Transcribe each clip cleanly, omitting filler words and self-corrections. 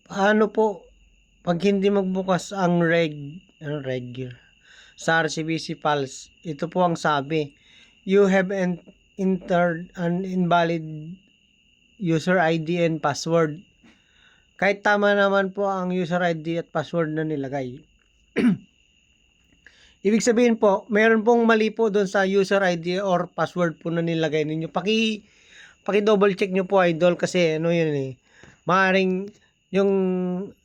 Paano po pag hindi magbukas ang regular sa RCBC Pulse? Ito po ang sabi. You have entered an invalid user ID and password. Kahit tama naman po ang user ID at password na nilagay. Ibig sabihin po, meron pong mali po doon sa user ID or password po na nilagay ninyo. Paki double check nyo po, idol, kasi ano yun eh. Maaring yung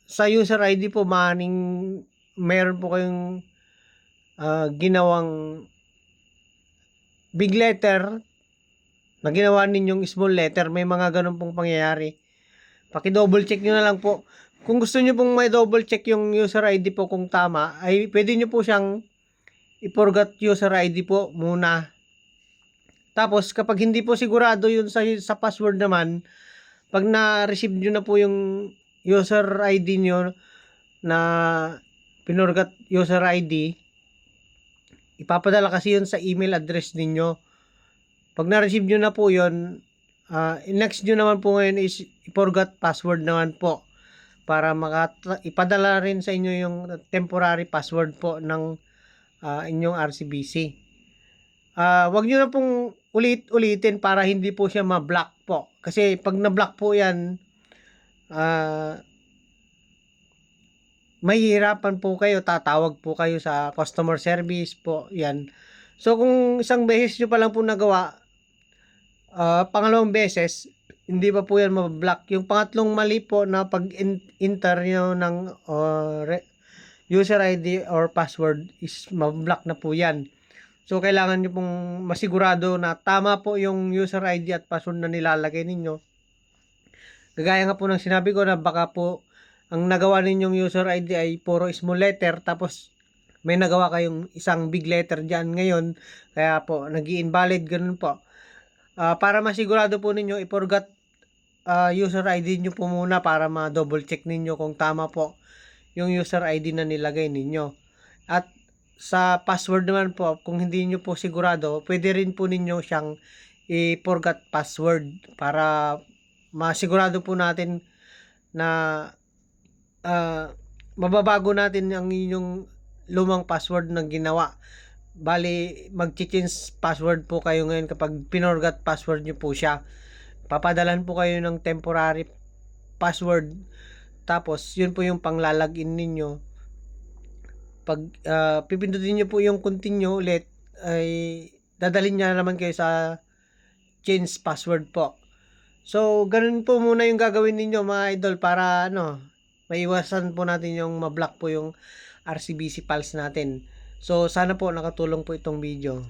sa user ID po, maaring meron po kayong ginawang big letter na ginawa ninyong small letter. May mga ganun pong pangyayari. Paki double check nyo na lang po. Kung gusto nyo pong may double check yung user ID po kung tama, ay pwede nyo po siyang i-forgot user ID po muna. Tapos kapag hindi po sigurado yun sa password naman, pag na-receive nyo na po yung user ID nyo na pinorgat user ID, ipapadala kasi yun sa email address ninyo. Pag na-receive nyo na po yun, next nyo naman po ngayon is i-forgot password naman po para ipadala rin sa inyo yung temporary password po ng inyong RCBC. Wag nyo na pong ulitin para hindi po siya ma-block po. Kasi pag na-block po yan, mahihirapan po kayo, tatawag po kayo sa customer service po, yan. So kung isang beses nyo pa lang po nagawa, pangalawang beses, hindi pa po yan ma-block. Yung pangatlong mali po na pag-enter nyo ng user ID or password is ma-block na po yan. So kailangan nyo pong masigurado na tama po yung user ID at password na nilalagay ninyo. Kagaya nga po ng sinabi ko na baka po ang nagawa ninyong user ID ay puro small letter, tapos may nagawa kayong isang big letter dyan ngayon, kaya po nag-i-invalid, ganun po. Para masigurado po ninyo, i-forgot user ID nyo po muna para ma-double check ninyo kung tama po yung user ID na nilagay ninyo. At sa password naman po, kung hindi nyo po sigurado, pwede rin po ninyo siyang i-forgot password para masigurado po natin na mababago natin ang inyong lumang password na ginawa. Bali, mag-change password po kayo ngayon kapag pinorgat password nyo po siya. Papadalan po kayo ng temporary password. Tapos, yun po yung panglalagin ninyo. Pag pipindutin nyo po yung continue ulit, ay dadalhin niya naman kayo sa change password po. So, ganun po muna yung gagawin ninyo mga idol para maiwasan po natin yung ma-block po yung RCBC Pulse natin. So, sana po nakatulong po itong video.